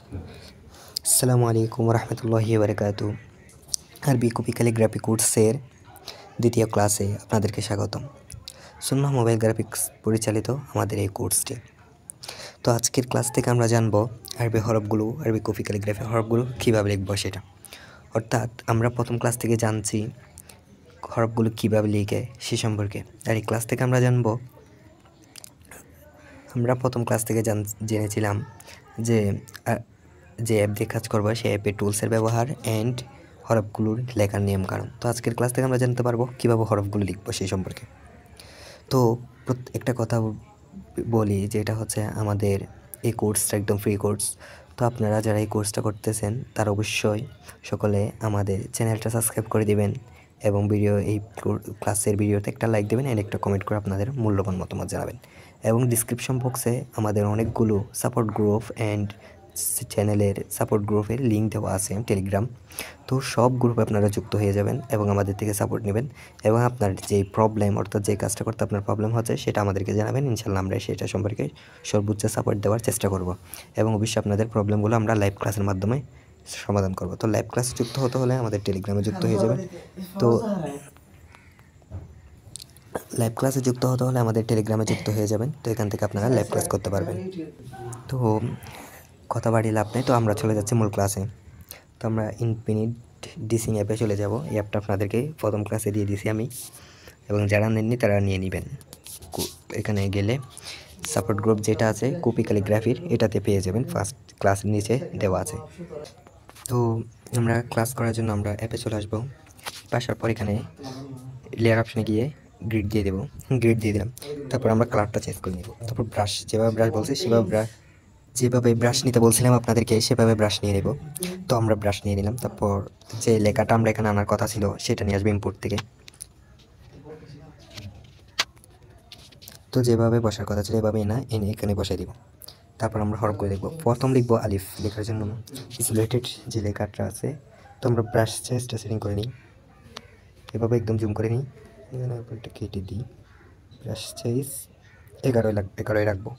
আসসালামু আলাইকুম রহমতুল্লাহি বারকাতু। আরবি কপি ক্যালিগ্রাফি কোর্সের দ্বিতীয় ক্লাসে আপনাদেরকে স্বাগতম। সুন্নাহ মোবাইল গ্রাফিক্স পরিচালিত আমাদের এই কোর্সটি। তো আজকের ক্লাস থেকে আমরা জানব আরবি হরফগুলো, আরবি কপি ক্যালিগ্রাফি হরফগুলো কীভাবে লিখব সেটা। অর্থাৎ আমরা প্রথম ক্লাস থেকে জানছি হরফগুলো কীভাবে লিখে সে সম্পর্কে। আর এই ক্লাস থেকে আমরা জানব, আমরা প্রথম ক্লাস থেকে জেনেছিলাম যে যে অ্যাপ দিয়ে কাজ করবো সেই অ্যাপের টুলসের ব্যবহার অ্যান্ড হরফগুলোর লেখার নিয়মকানুন। তো আজকের ক্লাস থেকে আমরা জানতে পারবো কীভাবে হরফগুলো লিখবো সেই সম্পর্কে। তো একটা কথা বলি, যেটা হচ্ছে আমাদের এই কোর্সটা একদম ফ্রি কোর্স। তো আপনারা যারা এই কোর্সটা করতেছেন তারা অবশ্যই সকলে আমাদের চ্যানেলটা সাবস্ক্রাইব করে দিবেন এবং এই ক্লাসের ভিডিওতে একটা লাইক দেবেন অ্যান্ড একটা কমেন্ট করে আপনাদের মূল্যবান মতামত জানাবেন। এবং ডিসক্রিপশন বক্সে আমাদের অনেকগুলো সাপোর্ট গ্রুপ অ্যান্ড চ্যানেলের সাপোর্ট গ্রুপের লিঙ্ক দেওয়া আছে, টেলিগ্রাম। তো সব গ্রুপে আপনারা যুক্ত হয়ে যাবেন এবং আমাদের থেকে সাপোর্ট নেবেন এবং আপনার যে প্রবলেম, অর্থাৎ যে কাজটা করতে আপনার প্রবলেম হচ্ছে সেটা আমাদেরকে জানাবেন। ইনশাল্লাহ আমরা সেটা সম্পর্কে সর্বোচ্চ সাপোর্ট দেওয়ার চেষ্টা করব এবং অবশ্যই আপনাদের প্রবলেমগুলো আমরা লাইভ ক্লাসের মাধ্যমে সমাধান করব। তো লাইভ ক্লাসে যুক্ত হতে হলে আমাদের টেলিগ্রামে যুক্ত হয়ে যাবেন। তো লাইভ ক্লাসে যুক্ত হতে হলে আমাদের টেলিগ্রামে যুক্ত হয়ে যাবেন। তো এখান থেকে আপনারা লাইভ ক্লাস করতে পারবেন। তো কথা বাড়িয়ে লাভ নেই, তো আমরা চলে যাচ্ছি মূল ক্লাসে। তো আমরা ইনফিনিট ডিসিং অ্যাপে চলে যাব। এই অ্যাপটা আপনাদেরকে প্রথম ক্লাসে দিয়ে দিছি আমি, এবং যারা নেননি তারা নিয়ে নেবেন। এখানে গেলে সাপোর্ট গ্রুপ যেটা আছে কপি ক্যালিগ্রাফির, এটাতে পেয়ে যাবেন, ফার্স্ট ক্লাসের নিচে দেওয়া আছে। তো আমরা ক্লাস করার জন্য আমরা অ্যাপে চলে আসবো। আসার পর এখানে লেয়ার অপশানে গিয়ে গ্রিড দিয়ে দেবো, গ্রিড দিয়ে দিলাম। তারপর আমরা কালারটা চেঞ্জ করে নেব। তারপর ব্রাশ, যেভাবে ব্রাশ বলছে যেভাবে ব্রাশ নিতে বলছিলাম আপনাদেরকে সেভাবে ব্রাশ নিয়ে নেব। তো আমরা ব্রাশ নিয়ে নিলাম। তারপর যে লেখাটা আমরা এখানে আনার কথা ছিল সেটা নিয়ে আসবে ইম্পোর্ট থেকে। তো যেভাবে বসার কথা ছিল এভাবে এনে এখানে বসাই দিব। তারপর আমরা হরফ করে লিখবো। প্রথম লিখবো আলিফ। লেখার জন্য সিলেক্টেড যে লেখাটা আছে, তো আমরা ব্রাশ সাইজটা সেটিং করে নিই, এভাবে একদম জুম করে নিই, এখানে একটা কেটে দিই। ব্রাশ সাইজ 11 রাখবো।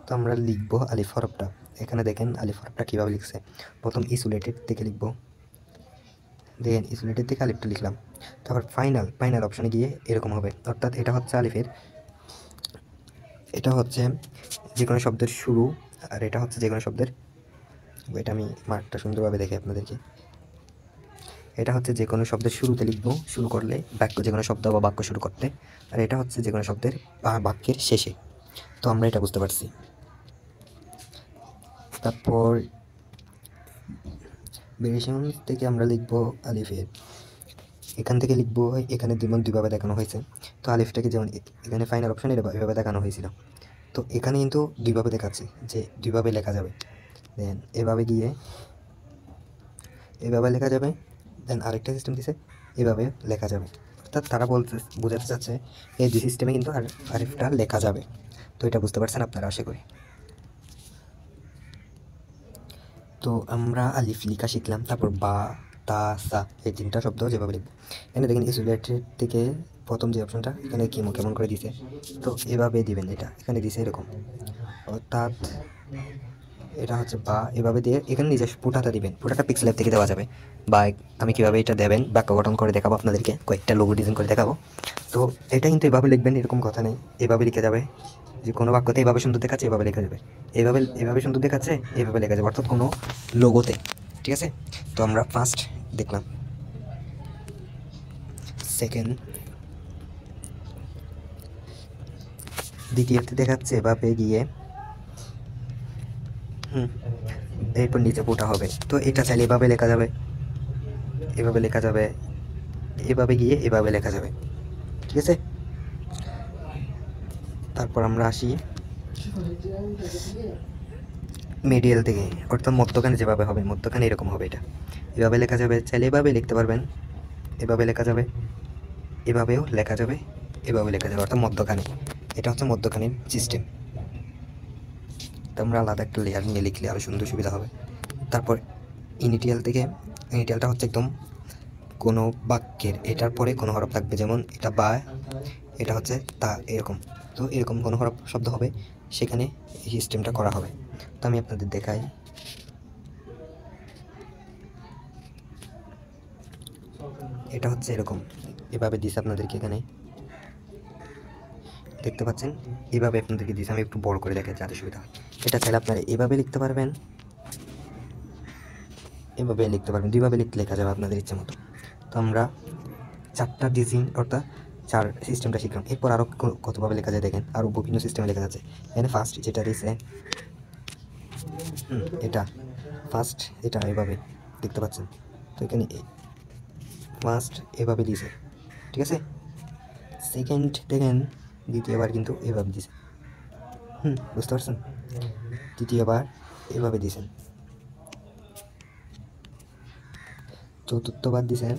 তো আমরা লিখবো আলিফ হরফটা। এখানে দেখেন আলিফ হরফটা কীভাবে লিখছে। প্রথম ইসোলেটেড থেকে লিখবো, দেখেন ইসোলেটেড থেকে আলিফটা লিখলাম। তারপর ফাইনাল অপশানে গিয়ে এরকম হবে। অর্থাৎ এটা হচ্ছে আলিফের, এটা হচ্ছে যে কোনো শব্দের শুরু, আর এটা হচ্ছে যে কোনো শব্দের, এটা আমি মার্কটা সুন্দরভাবে দেখে আপনাদেরকে, এটা হচ্ছে যে কোনো শব্দের শুরুতে লিখবো, শুরু করলে বাক্য, যে কোনো শব্দ বা বাক্য শুরু করতে। আর এটা হচ্ছে যে কোনো শব্দের বাক্যের শেষে। তো আমরা এটা বুঝতে পারছি। তারপর ভেরিয়েশন থেকে আমরা লিখবো আলিফের, এখান থেকে লিখবো, এখানে যেমন দুইভাবে দেখানো হয়েছে। তো আলিফটাকে যেমন এখানে ফাইনাল অপশান এভাবে দেখানো হয়েছিল, তো এখানে কিন্তু দুইভাবে দেখাচ্ছে, যে দুইভাবে লেখা যাবে। দেন এভাবে গিয়ে এভাবে লেখা যাবে, দেন আরেকটা সিস্টেম দিছে এভাবে লেখা যাবে। অর্থাৎ তারা বোঝাতে চাচ্ছে এই দুই সিস্টেমে কিন্তু আলিফটা লেখা যাবে। তো এটা বুঝতে পারছেন আপনারা আশা করি। তো আমরা আলিফ লিখা শিখলাম। তারপর বা, তা, সা, এই তিনটা শব্দ যেভাবে লিখবো। এখানে দেখেন ইসোলেটেড থেকে প্রথম যে অপশনটা এখানে কেমন করে দিছে, তো এভাবে দিবেন। এটা এখানে দিছে এরকম, অর্থাৎ এটা হচ্ছে বা, এভাবে দিয়ে এখানে নিজে ফুটাটা দিবেন। ফুটাটা পিক্সেল অ্যাপ থেকে দেওয়া যাবে। বা আমি কীভাবে এটা দেবেন বাক্য গঠন করে দেখাবো আপনাদেরকে, কয়েকটা লোগো ডিজাইন করে দেখাবো। তো এটা কিন্তু এভাবে লিখবেন, এরকম কথা নেই, এভাবে লিখে যাবে। যে কোনো বাক্যতে এভাবে সুন্দর দেখাচ্ছে এভাবে লেখা যাবে, এভাবে সুন্দর দেখাচ্ছে এভাবে লেখা যাবে, অর্থাৎ কোনো লোগোতে। ঠিক আছে, তো আমরা ফার্স্ট দেখলাম। সেকেন্ড, দ্বিতীয়তে দেখাচ্ছে এভাবে গিয়ে এরপর নিচে ফোটা হবে। তো এটা চাইলে এভাবে লেখা যাবে, এভাবে লেখা যাবে, এভাবে গিয়ে এভাবে লেখা যাবে। ঠিক আছে, তারপর আমরা আসি মিডিয়াল থেকে, অর্থাৎ মধ্যখানে যেভাবে হবে, মধ্যখানে এরকম হবে। এটা এভাবে লেখা যাবে, চাইলে এভাবে লিখতে পারবেন, এভাবে লেখা যাবে, এভাবেও লেখা যাবে, এভাবে লেখা যাবে, অর্থাৎ মধ্যখানে। এটা হচ্ছে মধ্যখানের সিস্টেম। তো আমরা আলাদা একটা লেয়ার নিয়ে লিখলে আরও সুন্দর সুবিধা হবে। তারপর ইনিটিয়াল থেকে, ইনিটিয়ালটা হচ্ছে একদম কোনো বাক্যের এটার পরে কোনো হরফ থাকবে, যেমন এটা বা, এটা হচ্ছে তা, এরকম। তো এরকম কোনো হরফ শব্দ হবে সেখানে এই সিস্টেমটা করা হবে। তো আমি আপনাদের দেখাই। এটা হচ্ছে এরকম, এভাবে দিছে আপনাদেরকে, এখানে দেখতে পাচ্ছেন, এভাবে আপনাদেরকে দিছে। আমি একটু বড় করে দেখাই যাতে সুবিধা হয়। এটা চাইলে আপনারা এভাবে লিখতে পারবেন, এভাবে লিখতে পারবেন, দুইভাবে লেখা যাবে আপনাদের ইচ্ছে মতো। তো আমরা 4টা ডিজিট অর্থাৎ 4 সিস্টেমটা শিখলাম। এরপর আরও কতভাবে লেখা যায় দেখেন, আরও বিভিন্ন সিস্টেমে লেখা যাচ্ছে। এখানে ফার্স্ট যেটা দিয়েছে, এটা ফার্স্ট, এটা এভাবে দেখতে পাচ্ছেন। তো এখানে ফার্স্ট এভাবে দিয়েছে, ঠিক আছে। সেকেন্ড দেখেন, দ্বিতীয়বার কিন্তু এভাবে দিয়েছে, বুঝতে পারছেন। তৃতীয়বার এভাবে দিয়েছেন, চতুর্থবার দিয়েছেন,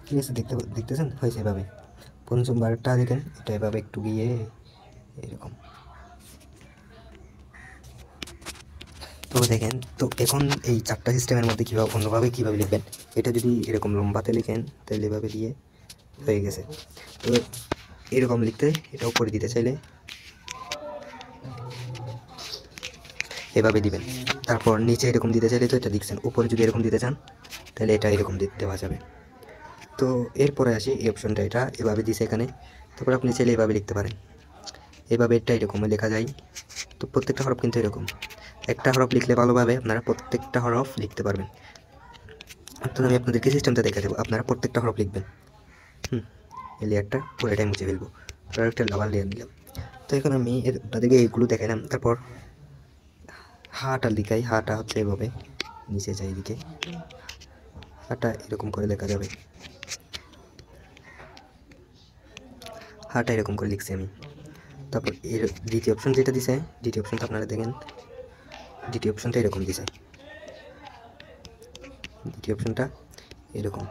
ঠিক আছে, দেখতেছেন হয়েছে এভাবে। পঞ্চমবারটা দেখেন, এটা এভাবে একটু গিয়ে এরকম। তো দেখেন, তো এখন এই 4টা সিস্টেমের মধ্যে কীভাবে অন্যভাবে কীভাবে লিখবেন, এটা যদি এরকম লম্বাতে লিখেন তাহলে এভাবে দিয়ে হয়ে গেছে। তো এরকম লিখতে এটা উপরে দিতে চাইলে এভাবে দিবেন। তারপর নিচে এরকম দিতে চাইলে, তো এটা দেখছেন, উপরে যদি এরকম দিতে চান তাহলে এটা এরকম দেওয়া যাবে। তো এরপরে আসি এই অপশনটা, এটা এভাবে দিছে এখানে। তারপর আপনি চাইলে এভাবে লিখতে পারেন, এভাবে এটা এরকম লেখা যায়। তো প্রত্যেকটা হরফ কিন্তু এরকম, একটা হরফ লিখলে ভালোভাবে আপনারা প্রত্যেকটা হরফ লিখতে পারবেন। তো আমি আপনাদেরকে সিস্টেমটা দেখে দেবো, আপনারা প্রত্যেকটা হরফ লিখবেন। এই লেয়ারটা পুরোটাই মুছে ফেলবো, একটা লাভার লেয়ার নিলাম। তো এখন আমি আপনাদেরকে এইগুলো দেখাইলাম। তারপর হাটা লিখাই, হাটা হচ্ছে এভাবে নিচে যায় এদিকে, হাটা এরকম করে লেখা যাবে, হাটা এরকম করে লিখছি আমি। তারপর এর দ্বিতীয় অপশন যেটা দিছে, দ্বিতীয় অপশনটা আপনারা দেখেন, দ্বিতীয় অপশনটা এরকম দিছে, দ্বিতীয় অপশনটা এরকম।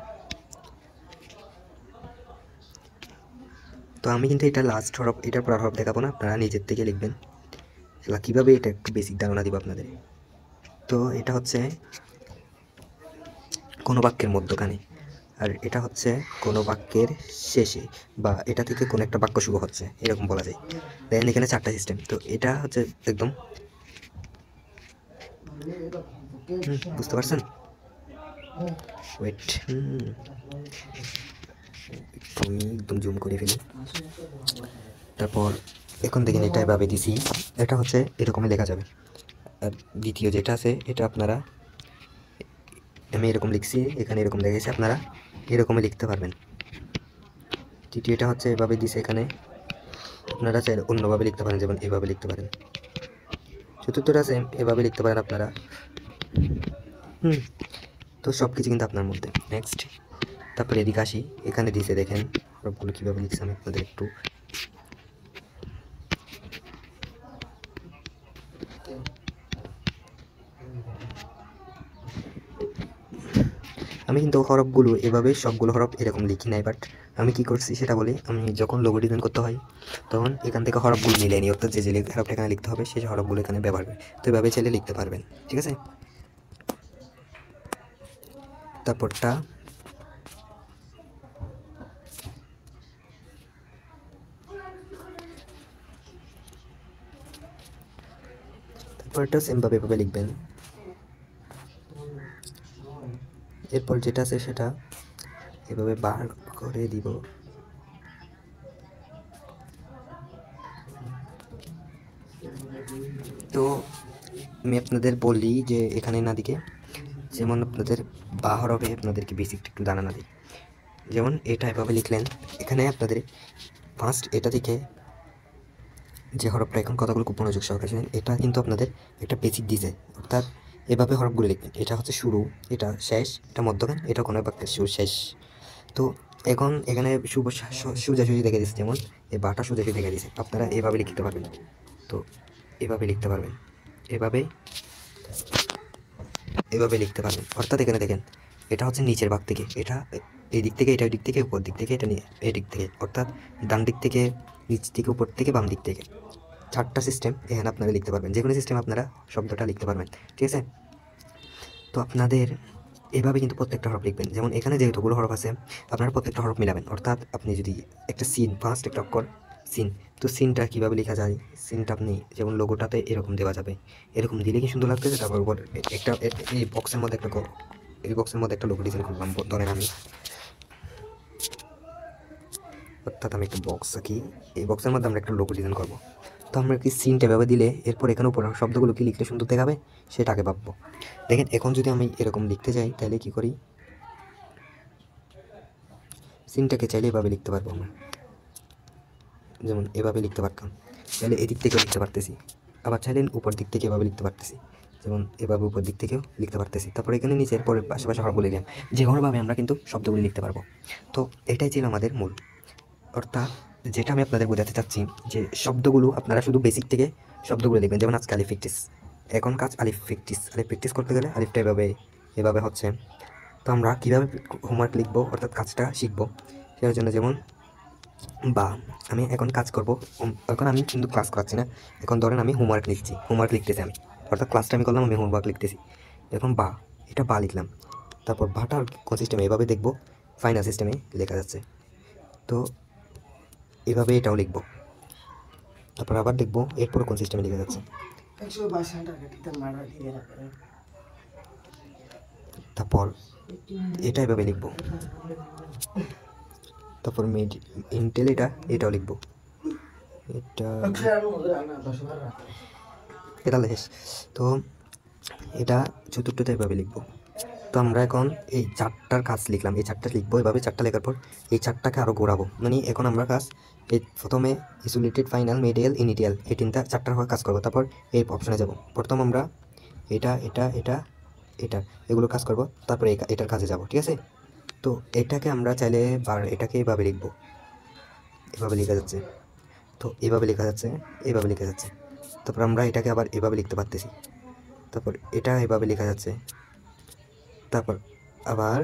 তো আমি কিন্তু এটা লাস্ট হরফ, এটার পর হরফ দেখাবো না, আপনারা নিজের থেকে লিখবেন। এলা কীভাবে, এটা একটু বেসিক ধারণা দিব আপনাদের। তো এটা হচ্ছে কোনো বাক্যের মধ্যখানে, আর এটা হচ্ছে কোনো বাক্যের শেষে, বা এটা থেকে কোনো একটা বাক্য শুরু হচ্ছে, এরকম বলা যায়। দেখেন এখানে 4টা সিস্টেম। তো এটা হচ্ছে একদম, বুঝতে পারছেন? ওয়েট, আমি একদম জুম করে ফেলি। তারপর এখন দেখেন এটা এভাবে দিছি, এটা হচ্ছে এরকমই লেখা যাবে। আর দ্বিতীয় যেটা আছে, এটা আপনারা, আমি এরকম লিখছি, এখানে এরকম লেগেছে, আপনারা এরকমই লিখতে পারবেন। তৃতীয়টা হচ্ছে এভাবে দিছে, এখানে আপনারা চাইলে অন্যভাবে লিখতে পারেন, যেমন এভাবে লিখতে পারেন। চতুর্থটা সেম, এভাবে লিখতে পারেন আপনারা। তো সব কিছু কিন্তু আপনার মধ্যে। নেক্সট, তারপরে এদিকে আসি, এখানে দিছে দেখেন সবগুলো কীভাবে লিখছে, আমি আপনাদের একটু, আমি কিন্তু হরফগুলো এভাবে সবগুলো হরফ এরকম লিখি নাই, বাট আমি কি করছি সেটা বলি। আমি যখন লোগো ডিজাইন করতে হয় তখন এখান থেকে হরফগুলো মিলিয়ে নিই, অর্থাৎ যে যে হরফটা এখানে লিখতে হবে সেই হরফগুলো এখানে ব্যবহার করি। তো এভাবে চাইলে লিখতে পারবেন, ঠিক আছে। তারপরটা তারপরটা সেমভাবে এভাবে লিখবেন। এরপর যেটা আছে সেটা এভাবে বার করে দিব। তো আমি আপনাদের বলি যে এখানে না দিকে, যেমন আপনাদের বা হরফে আপনাদেরকে বেসিক একটু ধারণা দিই। যেমন এটা এভাবে লিখলেন, এখানে আপনাদের ফার্স্ট এটা থেকে যে হরফটা, এখন কথাগুলো খুব মনোযোগ সহকারে শুনেন, এটা কিন্তু আপনাদের একটা বেসিক দিছে, অর্থাৎ এভাবে হরফগুলো লিখবেন। এটা হচ্ছে শুরু, এটা শেষ, এটা মধ্যখান, এটা কোনো বাক্যের শুরু শেষ। তো এখন এখানে সোজাসুজি দেখে দিচ্ছে, যেমন এই বাটা সোজাসুজি দেখে দিচ্ছে, আপনারা এভাবে লিখতে পারবেন। তো এভাবে লিখতে পারবেন, এভাবে এভাবে লিখতে পারবেন। অর্থাৎ এখানে দেখেন, এটা হচ্ছে নিচের ভাগ থেকে, এটা এই দিক থেকে, এটা দিক থেকে, উপর দিক থেকে, এটা নিয়ে এই দিক থেকে, অর্থাৎ ডান দিক থেকে, নিচ থেকে, উপর থেকে, বাম দিক থেকে, 4টা সিস্টেম এখানে আপনারা লিখতে পারবেন। যে কোনো সিস্টেম আপনারা শব্দটা লিখতে পারবেন, ঠিক আছে। তো আপনাদের এভাবে কিন্তু প্রত্যেকটা হরফ লিখবেন। যেমন এখানে যেহেতুগুলো হরফ আছে আপনারা প্রত্যেকটা হরফ মিলাবেন। অর্থাৎ আপনি যদি একটা সিন ফার্স্ট একটা অক্ষর সিন, তো সিনটা কীভাবে লেখা যায়, সিনটা আপনি যেমন লোগোটাতে এরকম দেওয়া যাবে, এরকম দিলে কি সুন্দর লাগতেছে। তারপর উপর একটা এই বক্সের মধ্যে একটা এই বক্সের মধ্যে একটা লোগো ডিজাইন করলাম। ধরেন আমি অর্থাৎ আমি একটা বক্স আঁকি, এই বক্সের মধ্যে আমরা একটা লোগো ডিজাইন করবো। তো আমরা কি সিনটা এভাবে দিলে এরপর এখানে উপর শব্দগুলো কি লিখলে সুন্দর দেখাবে সেটা আগে ভাববো। দেখেন এখন যদি আমি এরকম লিখতে যাই তাহলে কি করি, সিনটাকে চাইলে এভাবে লিখতে পারবো আমরা, যেমন এভাবে লিখতে পারতাম, চাইলে এদিক থেকেও লিখতে পারতেছি, আবার চাইলে উপর দিক থেকে এভাবে লিখতে পারতেছি, যেমন এভাবে উপর দিক থেকেও লিখতে পারতেছি। তারপর এখানে নিচের পরে পাশাপাশি হরফগুলো লিখলাম, যে কোনোভাবে আমরা কিন্তু শব্দগুলি লিখতে পারবো। তো এটাই ছিল আমাদের মূল। অর্থাৎ যেটা আমি আপনাদের বোঝাতে চাচ্ছি যে শব্দগুলো আপনারা শুধু বেসিক থেকে শব্দগুলো লিখবেন। যেমন আজকে আলিফ প্র্যাকটিস, এখন কাজ আলিফ প্র্যাকটিস করতে গেলে আলিফটা এভাবে হচ্ছে। তো আমরা কীভাবে হোমওয়ার্ক লিখবো অর্থাৎ কাজটা শিখবো সেটার জন্য, যেমন বা আমি এখন কাজ করব, এখন আমি কিন্তু ক্লাস করাচ্ছি না, এখন ধরেন আমি হোমওয়ার্ক লিখতেছি আমি, অর্থাৎ ক্লাসটা আমি করলাম, আমি হোমওয়ার্ক লিখতেছি। এখন বা, এটা বা লিখলাম, তারপর বাটার কোন সিস্টেমে এভাবে দেখবো, ফাইনাল সিস্টেমে লেখা যাচ্ছে। তো এভাবে এটাও লিখবো, তারপর আবার দেখবো এরপরে কোন সিস্টেমে লেখা যাচ্ছে, তারপর এটা এভাবে লিখবো, তারপর ইন্টেল এটাও লিখবো, এটা লেস। তো এটা চতুর্থটা এভাবে লিখবো। তো আমরা এখন এই চারটার কাজ লিখলাম, এই চারটা লিখবো এভাবে, চারটা লেখার পর এই চারটাকে আরও ঘোরাবো। মানে এখন আমরা কাজ এই প্রথমে ইসোলেটেড, ফাইনাল, মিডিয়াল, ইনিডিয়াল, এই চারটার হয়ে কাজ করবো। তারপর এই অপশনে যাব, প্রথম আমরা এটা এগুলো কাজ করব, তারপরে এটার কাজে যাব, ঠিক আছে। তো এটাকে আমরা চাইলে এটাকে এভাবে লিখবো, এভাবে লেখা যাচ্ছে, তো এভাবে লেখা যাচ্ছে, এভাবে লেখা যাচ্ছে। তারপর আমরা এটাকে আবার এভাবে লিখতে পারতেছি, তারপর এটা এভাবে লেখা যাচ্ছে, তারপর আবার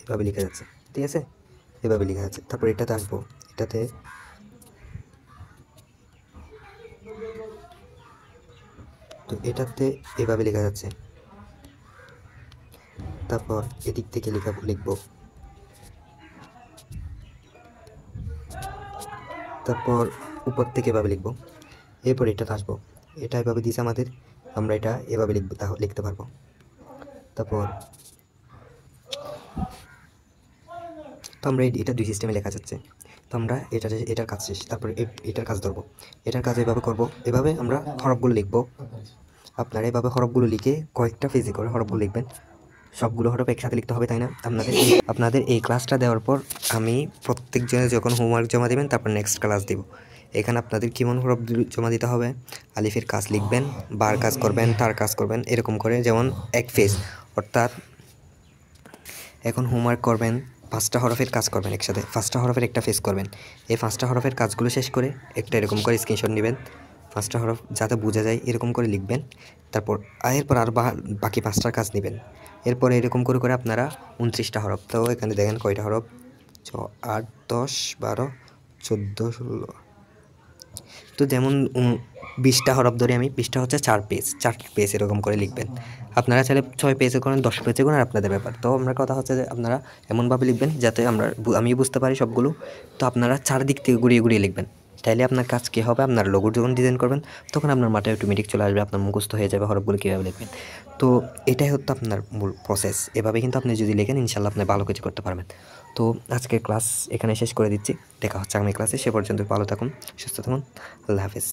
এভাবে লেখা যাচ্ছে, ঠিক আছে, এভাবে লেখা যাচ্ছে। তারপর এটাতে আসবো, এটাতে তো এটাতে এভাবে লেখা যাচ্ছে, তারপর এদিক থেকে লিখবো, তারপর উপর থেকে এভাবে লিখবো, এরপর এটাতে আসবো, এটা এভাবে দিয়েছে আমাদের, আমরা এটা এভাবে লিখবো, তাহলে লিখতে পারবো। তারপর তো আমরা এটা দুই সিস্টেমে লেখা যাচ্ছে, তো আমরা এটার কাজ শেষ, তারপরে এটার কাজ ধরবো, এটার কাজ এভাবে করবো, এভাবে আমরা হরফগুলো লিখবো। আপনারা এভাবে হরফগুলো লিখে কয়েকটা ফেজে করে হরফগুলো লিখবেন, সবগুলো হরফ একসাথে লিখতে হবে, তাই না। আপনাদের এই ক্লাসটা দেওয়ার পর আমি প্রত্যেকজনে যখন হোমওয়ার্ক জমা দেবেন তারপর নেক্সট ক্লাস দিব, এখানে আপনাদের কেমন হরফ জমা দিতে হবে, আলিফের কাজ লিখবেন, বার কাজ করবেন, তার কাজ করবেন, এরকম করে, যেমন এক ফেজ। অর্থাৎ এখন হোমওয়ার্ক করবেন, 5টা হরফের কাজ করবেন একসাথে, 5টা হরফের একটা ফেজ করবেন। এই 5টা হরফের কাজগুলো শেষ করে একটা এরকম করে স্ক্রিনশট নেবেন, 5টা হরফ যাতে বোঝা যায় এরকম করে লিখবেন। তারপর এরপর আর বাকি 5টার কাজ নেবেন। এরপর এরকম করে করে আপনারা 29টা হরফ, তো এখানে দেখেন কয়টা হরফ, 8, 10, 12, 14, 16, তো যেমন 20টা হরফ ধরে আমি, 20টা হচ্ছে 4 পেজ এরকম করে লিখবেন। আপনারা চাইলে 6 পেজে করেন, 10 পেজে করেন, আপনাদের ব্যাপার। তো আমরা কথা হচ্ছে যে আপনারা এমনভাবে লিখবেন যাতে আমি বুঝতে পারি সবগুলো। তো আপনারা 4 দিক থেকে ঘুরিয়ে ঘুরিয়ে লিখবেন, তাইলে আপনার কাজ কী হবে, আপনার লোগো যখন ডিজাইন করবেন তখন আপনার মাথায় অটোমেটিক চলে আসবে, আপনার মুখস্থ হয়ে যাবে হরফগুলো কীভাবে লিখবেন। তো এটাই হচ্ছে আপনার মূল প্রসেস, এভাবে কিন্তু আপনি যদি লেখেন ইনশাল্লাহ আপনি ভালো কিছু করতে পারবেন। তো আজকের ক্লাস এখানে শেষ করে দিচ্ছি, দেখা হচ্ছে আগামী ক্লাসে, সে পর্যন্ত ভালো থাকুন, সুস্থ থাকুন, আল্লাহ হাফেজ।